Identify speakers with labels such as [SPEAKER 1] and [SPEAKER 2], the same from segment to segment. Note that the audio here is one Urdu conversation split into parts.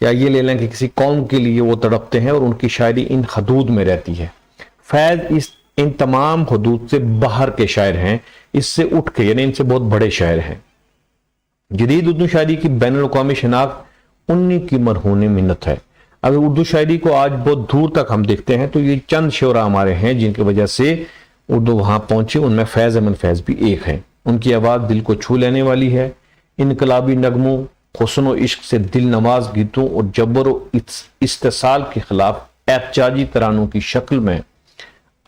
[SPEAKER 1] یا یہ لے لیں کہ کسی قوم کے لیے وہ تڑپتے ہیں اور ان کی شاعری ان حدود میں رہتی ہے۔ فیض ان تمام حدود سے باہر کے شاعر ہیں، اس سے اٹھ کے، یعنی ان سے بہت بڑے شاعر ہیں۔ جدید اردو شاعری کی بین الاقوامی شناخت انہی کی مرہون منت ہے۔ اگر اردو شاعری کو آج بہت دور تک ہم دیکھتے ہیں تو یہ چند شعراء ہمارے ہیں جن کی وجہ سے اردو وہاں پہنچی، ان میں فیض احمد فیض بھی ایک ہے۔ ان کی آواز دل کو چھو لینے والی ہے۔ انقلابی نغموں، حسن و عشق سے دل نواز گیتوں اور جبر و استحصال کے خلاف احتجاجی ترانوں کی شکل میں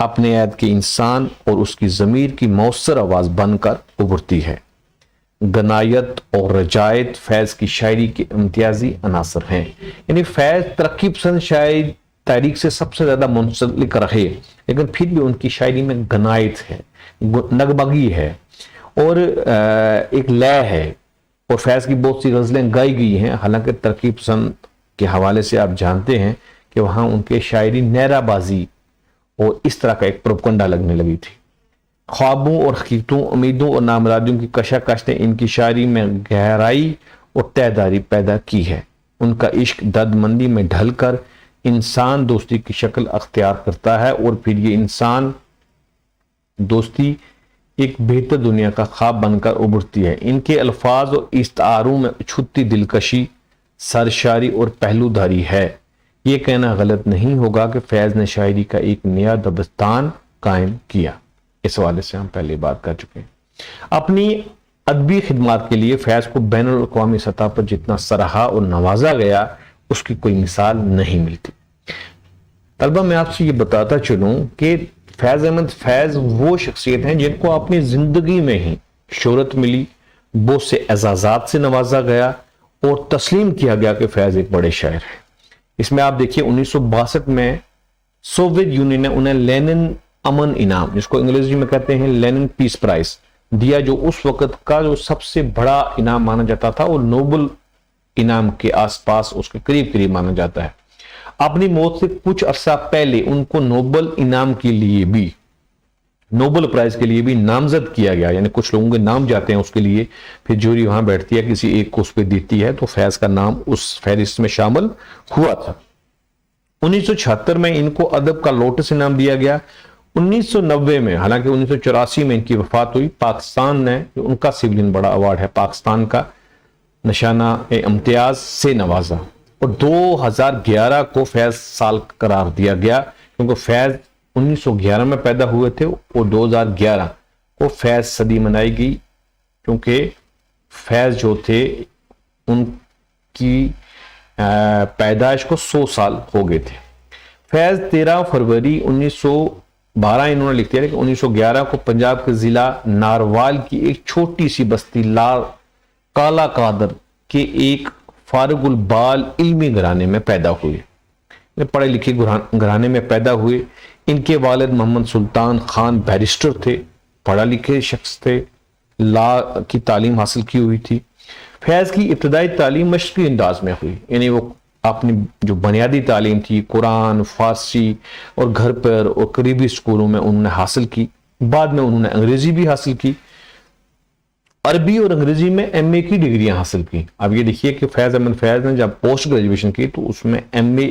[SPEAKER 1] اپنے عہد کے انسان اور اس کی ضمیر کی مؤثر آواز بن کر ابھرتی ہے۔ غنایت اور رجایت فیض کی شاعری کے امتیازی عناصر ہیں۔ یعنی فیض ترقی پسند شاعری تاریخ سے سب سے زیادہ منسلک رہے، لیکن پھر بھی ان کی شاعری میں غنایت ہے، نغمگی ہے اور ایک لے ہے، اور فیض کی بہت سی غزلیں گائی گئی ہیں۔ حالانکہ ترقی پسند کے حوالے سے آپ جانتے ہیں کہ وہاں ان کے شاعری نیرہ بازی اور اس طرح کا ایک پروپگنڈا لگنے لگی تھی۔ خوابوں اور حقیقتوں، امیدوں اور نامرادیوں کی کشاکش نے ان کی شاعری میں گہرائی اور تہداری پیدا کی ہے۔ ان کا عشق درد مندی میں ڈھل کر انسان دوستی کی شکل اختیار کرتا ہے، اور پھر یہ انسان دوستی ایک بہتر دنیا کا خواب بن کر ابھرتی ہے۔ ان کے الفاظ اور استعاروں میں چھٹی دلکشی، سرشاری اور پہلو دھاری ہے۔ یہ کہنا غلط نہیں ہوگا کہ فیض نے شاعری کا ایک نیا دبستان قائم کیا۔ اس حوالے سے ہم پہلے بات کر چکے ہیں۔ اپنی ادبی خدمات کے لیے فیض کو بین الاقوامی سطح پر جتنا سراہا اور نوازا گیا، اس کی کوئی مثال نہیں ملتی۔ طلبہ، میں آپ سے یہ بتاتا چلوں کہ فیض احمد فیض وہ شخصیت ہیں جن کو اپنی زندگی میں ہی شہرت ملی، بہت سے اعزازات سے نوازا گیا اور تسلیم کیا گیا کہ فیض ایک بڑے شاعر ہیں۔ اس میں آپ دیکھیے 1962 میں سوویت یونین نے انہیں لینن امن انعام، جس کو انگریزی میں کہتے ہیں لینن پیس پرائز، دیا، جو اس وقت کا جو سب سے بڑا انعام مانا جاتا تھا اور نوبل انعام کے آس پاس اس کے قریب قریب مانا جاتا ہے۔ اپنی موت سے کچھ عرصہ پہلے ان کو نوبل انعام کے لیے بھی، نوبل پرائز کے لیے بھی نامزد کیا گیا، یعنی کچھ لوگوں کے نام جاتے ہیں اس کے لیے، پھر جوری وہاں بیٹھتی ہے، کسی ایک کو اس پہ دیتی ہے، تو فیض کا نام اس فہرست میں شامل ہوا تھا۔ 1976 میں ان کو ادب کا لوٹس انعام دیا گیا۔ 1990 میں، حالانکہ 1984 میں ان کی وفات ہوئی، پاکستان نے، جو ان کا سیولین بڑا ایوارڈ ہے، پاکستان کا نشانہ امتیاز سے نوازا، اور 2011 کو فیض سال قرار دیا گیا، کیونکہ فیض 1911 میں پیدا ہوئے تھے اور 2011 کو فیض صدی منائی گئی، کیونکہ فیض جو تھے ان کی پیدائش کو 100 سال ہو گئے تھے۔ فیض 13 فروری 1912 انہوں نے لکھ دیا کہ 1911 کو پنجاب کے ضلع ناروال کی ایک چھوٹی سی بستی کالا قادر کے ایک فارغ البال علمی گھرانے میں پیدا ہوئے، پڑھے لکھے گھرانے میں پیدا ہوئے۔ ان کے والد محمد سلطان خان بیرسٹر تھے، پڑھا لکھے شخص تھے، لا کی تعلیم حاصل کی ہوئی تھی۔ فیض کی ابتدائی تعلیم مشرقی انداز میں ہوئی، یعنی وہ اپنی جو بنیادی تعلیم تھی قرآن، فارسی اور گھر پر اور قریبی سکولوں میں انہوں نے حاصل کی۔ بعد میں انہوں نے انگریزی بھی حاصل کی، عربی اور انگریزی میں ایم اے کی ڈگریاں حاصل کی۔ اب یہ دیکھیے کہ فیض احمد فیض نے جب پوسٹ گریجویشن کی تو اس میں ایم اے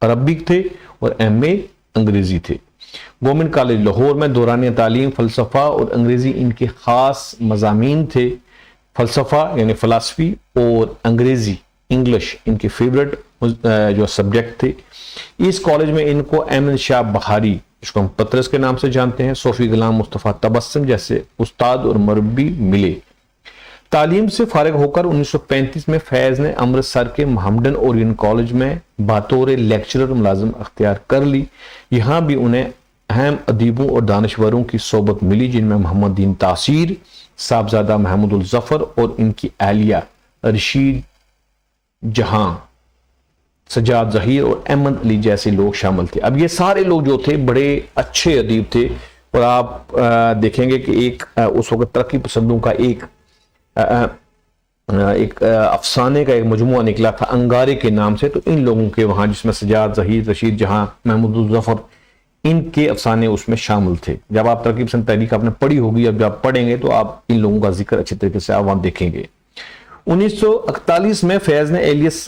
[SPEAKER 1] عربی تھے اور ایم اے انگریزی تھے۔ گورنمنٹ کالج لاہور میں دورانیہ تعلیم فلسفہ اور انگریزی ان کے خاص مضامین تھے۔ فلسفہ یعنی فلسفی اور انگریزی انگلش ان کے فیورٹ جو سبجیکٹ تھے۔ اس کالج میں ان کو احمد شاہ بخاری، جس کو ہم پطرس کے نام سے جانتے ہیں، صوفی غلام مصطفیٰ تبسم جیسے استاد اور مربی ملے۔ تعلیم سے فارغ ہو کر 1935 میں فیض نے امرتسر کے محمدن اورین کالج میں بطور لیکچرر ملازم اختیار کر لی۔ یہاں بھی انہیں اہم ادیبوں اور دانشوروں کی صحبت ملی، جن میں محمد دین تاثیر، صاحبزادہ محمود الظفر اور ان کی اہلیہ رشید جہاں، سجاد ظہیر اور احمد علی جیسے لوگ شامل تھے۔ اب یہ سارے لوگ جو تھے بڑے اچھے ادیب تھے، اور آپ دیکھیں گے کہ ایک اس وقت ترقی پسندوں کا ایک افسانے کا ایک مجموعہ نکلا تھا انگارے کے نام سے، تو ان لوگوں کے وہاں، جس میں سجاد ظہیر، رشید جہاں، محمود الظفر، ان کے افسانے اس میں شامل تھے۔ جب آپ ترقی پسند تحریک آپ نے پڑھی ہوگی، اب جب پڑھیں گے تو آپ ان لوگوں کا ذکر اچھی طریقے سے آپ وہاں دیکھیں گے۔ 1941 میں فیض نے ایلیس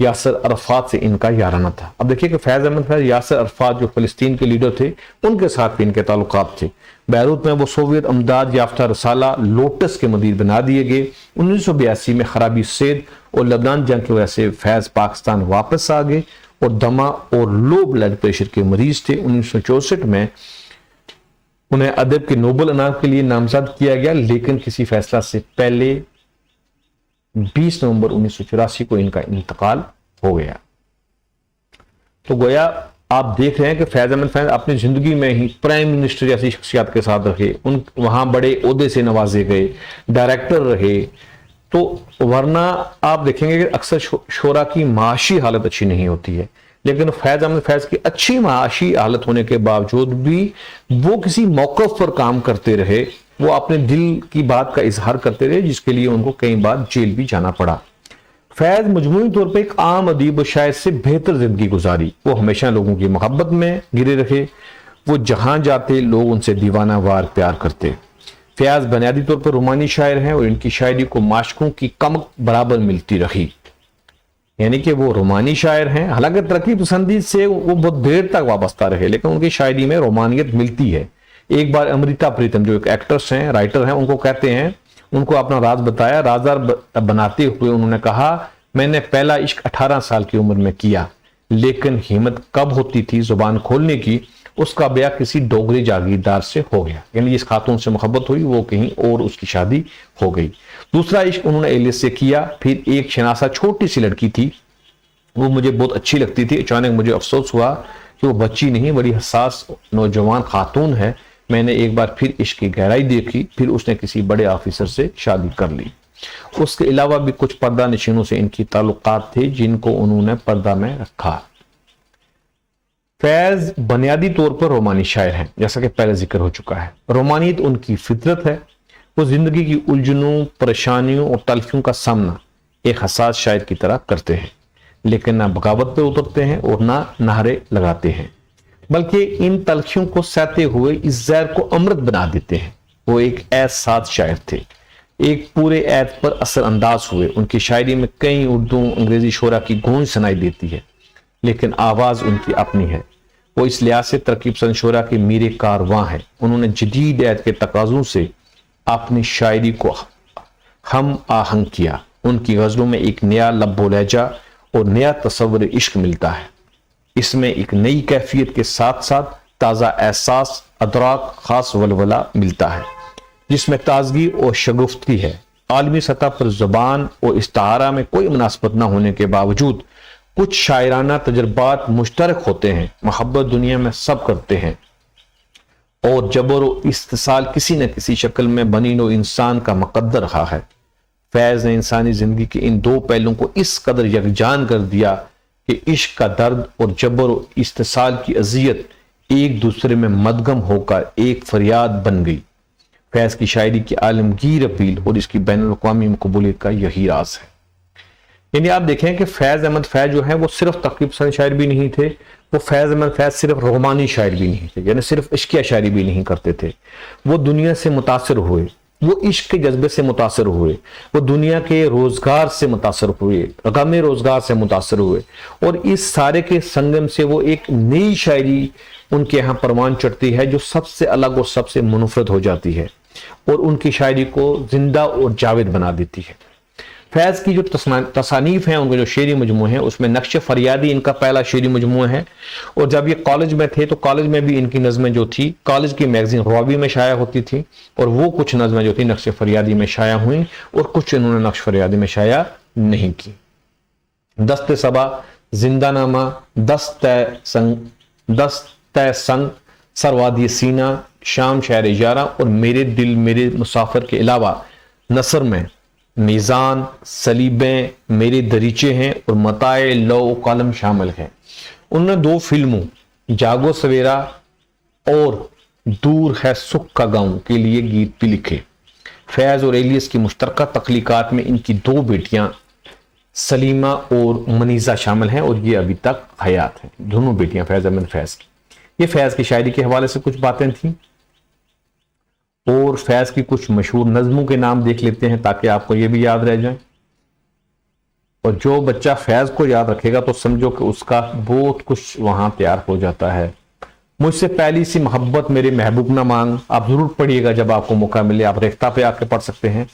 [SPEAKER 1] یاسر عرفات سے ان کا یارانہ تھا۔ اب دیکھیے کہ فیض احمد فیض یاسر عرفات جو فلسطین کے لیڈر تھے ان کے ساتھ بھی ان کے تعلقات تھے۔ بیروت میں وہ سوویت امداد یافتہ رسالہ لوٹس کے مدیر بنا دیے گئے۔ 1982 میں خرابی صحت اور لبنان جنگ کی وجہ سے فیض پاکستان واپس آ گئے اور دمہ اور لو بلڈ پریشر کے مریض تھے۔ 1964 میں انہیں ادب کے نوبل انعام کے لیے نامزد کیا گیا، لیکن کسی فیصلہ سے پہلے 20 نومبر 1984 کو ان کا انتقال ہو گیا۔ تو گویا آپ دیکھ رہے ہیں کہ فیض احمد فیض اپنی زندگی میں ہی پرائم منسٹر جیسی شخصیات کے ساتھ رہے، وہاں بڑے عہدے سے نوازے گئے، ڈائریکٹر رہے۔ تو ورنہ آپ دیکھیں گے کہ اکثر شعراء کی معاشی حالت اچھی نہیں ہوتی ہے، لیکن فیض احمد فیض کی اچھی معاشی حالت ہونے کے باوجود بھی وہ کسی موقف پر کام کرتے رہے، وہ اپنے دل کی بات کا اظہار کرتے رہے، جس کے لیے ان کو کئی بار جیل بھی جانا پڑا۔ فیض مجموعی طور پر ایک عام ادیب و شاعر سے بہتر زندگی گزاری۔ وہ ہمیشہ لوگوں کی محبت میں گرے رہے، وہ جہاں جاتے لوگ ان سے دیوانہ وار پیار کرتے۔ فیاض بنیادی طور پر رومانی شاعر ہیں اور ان کی شاعری کو معشوقوں کی کمک برابر ملتی رہی، یعنی کہ وہ رومانی شاعر ہیں، حالانکہ ترقی پسندی سے وہ بہت دیر تک وابستہ رہے، لیکن ان کی شاعری میں رومانیت ملتی ہے۔ ایک بار امرتا پریتم جو ایک ایکٹرس ہیں، رائٹر ہیں، ان کو کہتے ہیں، ان کو اپنا راز بتایا، رازدار بناتے ہوئے انہوں نے کہا، میں نے پہلا عشق 18 سال کی عمر میں کیا، لیکن ہمت کب ہوتی تھی زبان کھولنے کی، اس کا بیاہ کسی ڈوگری جاگیردار سے ہو گیا، یعنی جس خاتون سے محبت ہوئی وہ کہیں اور اس کی شادی ہو گئی۔ دوسرا عشق انہوں نے ایلیس سے کیا، پھر ایک شناسہ چھوٹی سی لڑکی تھی، وہ مجھے بہت اچھی لگتی تھی، اچانک مجھے افسوس ہوا کہ وہ بچی نہیں، بڑی حساس نوجوان خاتون ہے۔ میں نے ایک بار پھر عشق کی گہرائی دیکھی، پھر اس نے کسی بڑے آفیسر سے شادی کر لی۔ اس کے علاوہ بھی کچھ پردہ نشینوں سے ان کی تعلقات تھے جن کو انہوں نے پردہ میں رکھا۔ فیض بنیادی طور پر رومانی شاعر ہیں، جیسا کہ پہلے ذکر ہو چکا ہے۔ رومانیت ان کی فطرت ہے، وہ زندگی کی الجھنوں، پریشانیوں اور تلخیوں کا سامنا ایک حساس شاعر کی طرح کرتے ہیں، لیکن نہ بغاوت پہ اترتے ہیں اور نہ نعرے لگاتے ہیں، بلکہ ان تلخیوں کو سہتے ہوئے اس زہر کو امرت بنا دیتے ہیں۔ وہ ایک احساس شاعر تھے، ایک پورے عہد پر اثر انداز ہوئے۔ ان کی شاعری میں کئی اردو انگریزی شعراء کی گونج سنائی دیتی ہے، لیکن آواز ان کی اپنی ہے۔ وہ اس لحاظ سے ترکیب پسند شعراء کے میر کارواں ہیں۔ انہوں نے جدید عہد کے تقاضوں سے اپنی شاعری کو ہم آہنگ کیا۔ ان کی غزلوں میں ایک نیا لب و لہجہ اور نیا تصور عشق ملتا ہے۔ اس میں ایک نئی کیفیت کے ساتھ ساتھ تازہ احساس، ادراک، خاص ولولہ ملتا ہے، جس میں تازگی اور شگفتگی ہے۔ عالمی سطح پر زبان اور استعارہ میں کوئی مناسبت نہ ہونے کے باوجود کچھ شاعرانہ تجربات مشترک ہوتے ہیں۔ محبت دنیا میں سب کرتے ہیں، اور جبر و استحصال کسی نہ کسی شکل میں بنی نوع انسان کا مقدر رہا ہے۔ فیض نے انسانی زندگی کے ان دو پہلوؤں کو اس قدر یکجان کر دیا کہ عشق کا درد اور جبر و استحصال کی اذیت ایک دوسرے میں مدغم ہو کر ایک فریاد بن گئی۔ فیض کی شاعری کی عالمگیر اپیل اور اس کی بین الاقوامی مقبولیت کا یہی راز ہے۔ یعنی آپ دیکھیں کہ فیض احمد فیض جو ہے وہ صرف تقریب پسند شاعر بھی نہیں تھے، وہ فیض احمد فیض صرف رومانی شاعر بھی نہیں تھے، یعنی صرف عشقیہ شاعری بھی نہیں کرتے تھے۔ وہ دنیا سے متاثر ہوئے، وہ عشق کے جذبے سے متاثر ہوئے، وہ دنیا کے روزگار سے متاثر ہوئے، غم روزگار سے متاثر ہوئے، اور اس سارے کے سنگم سے وہ ایک نئی شاعری ان کے ہاں پروان چڑھتی ہے جو سب سے الگ اور سب سے منفرد ہو جاتی ہے اور ان کی شاعری کو زندہ اور جاوید بنا دیتی ہے۔ فیض کی جو تصانیف ہیں، ان کے جو شعری مجموعے ہیں، اس میں نقش فریادی ان کا پہلا شعری مجموعہ ہے، اور جب یہ کالج میں تھے تو کالج میں بھی ان کی نظمیں جو تھی کالج کی میگزین روابی میں شائع ہوتی تھی، اور وہ کچھ نظمیں جو تھی نقش فریادی میں شائع ہوئیں اور کچھ انہوں نے نقش فریادی میں شائع نہیں کی۔ دست صبا، زندہ نامہ، دست سنگ، سروادی سینہ، شام شہر یارہ اور میرے دل میرے مسافر کے علاوہ نثر میں میزان، سلیبیں، میرے دریچے ہیں اور متاع لو قلم شامل ہیں۔ انہوں نے 2 فلموں جاگو سویرا اور دور ہے سکھ کا گاؤں کے لیے گیت بھی لکھے۔ فیض اور ایلیس کی مشترکہ تخلیقات میں ان کی 2 بیٹیاں سلیمہ اور منیزہ شامل ہیں، اور یہ ابھی تک حیات ہیں، دونوں بیٹیاں فیض احمد فیض کی۔ یہ فیض کی شاعری کے حوالے سے کچھ باتیں تھیں، اور فیض کی کچھ مشہور نظموں کے نام دیکھ لیتے ہیں تاکہ آپ کو یہ بھی یاد رہ جائیں۔ اور جو بچہ فیض کو یاد رکھے گا تو سمجھو کہ اس کا بہت کچھ وہاں تیار ہو جاتا ہے۔ مجھ سے پہلی سی محبت میرے محبوب نہ مانگ، آپ ضرور پڑھیے گا جب آپ کو موقع ملے، آپ ریختہ پہ آ کے پڑھ سکتے ہیں۔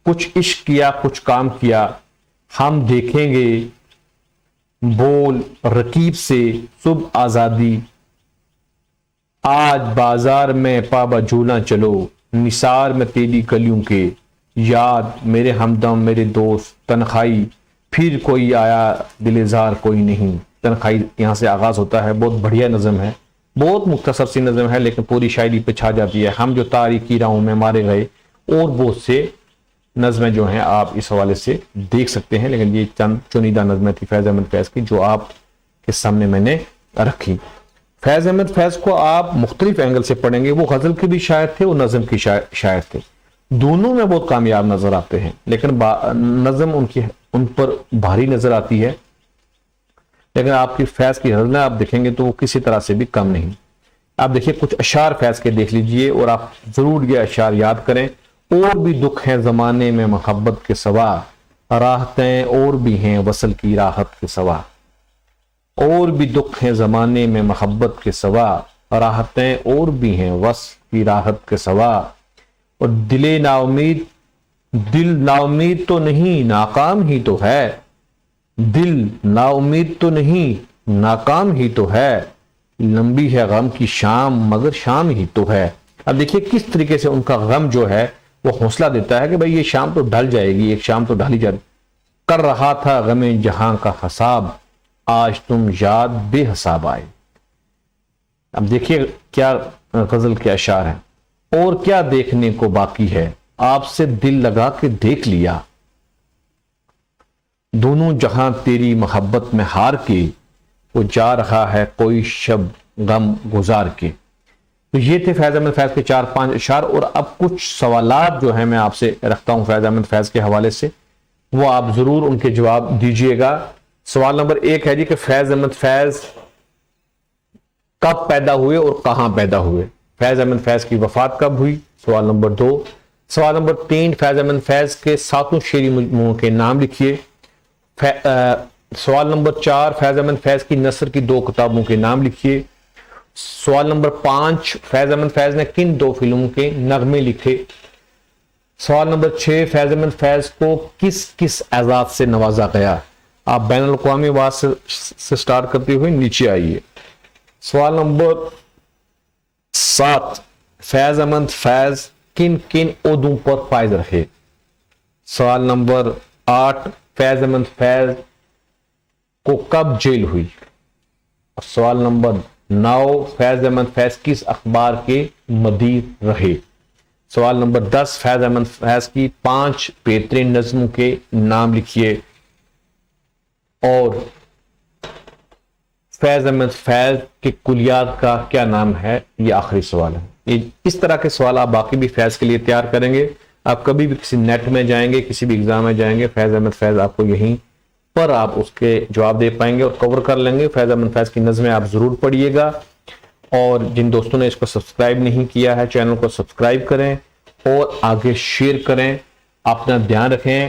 [SPEAKER 1] کچھ عشق کیا کچھ کام کیا، ہم دیکھیں گے بول رقیب سے صبح آزادی، آج بازار میں پابا جھولا چلو، نثار میں تیری گلیوں کے، یاد میرے ہمدم میرے دوست، تنہائی پھر کوئی آیا دلزار کوئی نہیں۔ تنہائی یہاں سے آغاز ہوتا ہے، بہت بڑھیا نظم ہے، بہت مختصر سی نظم ہے لیکن پوری شاعری پہ چھا جاتی ہے۔ ہم جو تاریکی راہوں میں مارے گئے، اور بہت سے نظمیں جو ہیں آپ اس حوالے سے دیکھ سکتے ہیں، لیکن یہ چند چنیدہ نظمیں تھی فیض احمد فیض کی جو آپ کے سامنے میں نے رکھی۔ فیض احمد فیض کو آپ مختلف اینگل سے پڑھیں گے، وہ غزل کے بھی شاعر تھے اور نظم کی شاعر تھے، دونوں میں بہت کامیاب نظر آتے ہیں، لیکن نظم ان پر بھاری نظر آتی ہے، لیکن آپ کی فیض کی غزلیں آپ دیکھیں گے تو وہ کسی طرح سے بھی کم نہیں۔ آپ دیکھیے کچھ اشعار فیض کے دیکھ لیجئے اور آپ ضرور یہ اشعار یاد کریں۔ اور بھی دکھ ہیں زمانے میں محبت کے سوا، راحتیں اور بھی ہیں وصل کی راحت کے سوا۔ اور بھی دکھ ہیں زمانے میں محبت کے سوا، راحتیں اور بھی ہیں وصل کی راحت کے سوا۔ اور دل نا امید تو نہیں ناکام ہی تو ہے، دل نا امید تو نہیں ناکام ہی تو ہے، لمبی ہے غم کی شام مگر شام ہی تو ہے۔ اب دیکھیے کس طریقے سے ان کا غم جو ہے وہ حوصلہ دیتا ہے کہ بھئی یہ شام تو ڈھل جائے گی، ایک شام تو ڈھل ہی جائے گی۔ کر رہا تھا غم جہاں کا حساب، آج تم یاد بے حساب آئے۔ اب دیکھیے کیا غزل کے اشعار ہیں۔ اور کیا دیکھنے کو باقی ہے، آپ سے دل لگا کے دیکھ لیا، دونوں جہاں تیری محبت میں ہار کے، وہ جا رہا ہے کوئی شب غم گزار کے۔ تو یہ تھے فیض احمد فیض کے 4-5 اشعار، اور اب کچھ سوالات جو ہیں میں آپ سے رکھتا ہوں فیض احمد فیض کے حوالے سے، وہ آپ ضرور ان کے جواب دیجئے گا۔ سوال نمبر 1 ہے جی کہ فیض احمد فیض کب پیدا ہوئے اور کہاں پیدا ہوئے؟ فیض احمد فیض کی وفات کب ہوئی؟ سوال نمبر 2۔ سوال نمبر 3، فیض احمد فیض کے 7 شعری مجموعوں کے نام لکھیے۔ سوال نمبر 4، فیض احمد فیض کی نثر کی 2 کتابوں کے نام لکھیے۔ سوال نمبر 5، فیض احمد فیض نے کن 2 فلموں کے نغمے لکھے؟ سوال نمبر 6، فیض احمد فیض کو کس کس اعزاز سے نوازا گیا؟ آپ بین الاقوامی آواز سے سٹارٹ کرتے ہوئے نیچے آئیے۔ سوال نمبر 7، فیض احمد فیض کن کن عہدوں پر فائز رہے؟ سوال نمبر 8، فیض احمد فیض کو کب جیل ہوئی؟ سوال نمبر 9، فیض احمد فیض کس اخبار کے مدیر رہے؟ سوال نمبر 10، فیض احمد فیض کی 5 بہترین نظموں کے نام لکھیے۔ اور فیض احمد فیض کے کلیات کا کیا نام ہے؟ یہ آخری سوال ہے۔ اس طرح کے سوال آپ باقی بھی فیض کے لیے تیار کریں گے، آپ کبھی بھی کسی نیٹ میں جائیں گے، کسی بھی ایگزام میں جائیں گے، فیض احمد فیض آپ کو یہیں پر آپ اس کے جواب دے پائیں گے اور کور کر لیں گے۔ فیض احمد فیض کی نظمیں آپ ضرور پڑھیے گا، اور جن دوستوں نے اس کو سبسکرائب نہیں کیا ہے چینل کو سبسکرائب کریں اور آگے شیئر کریں۔ اپنا دھیان رکھیں۔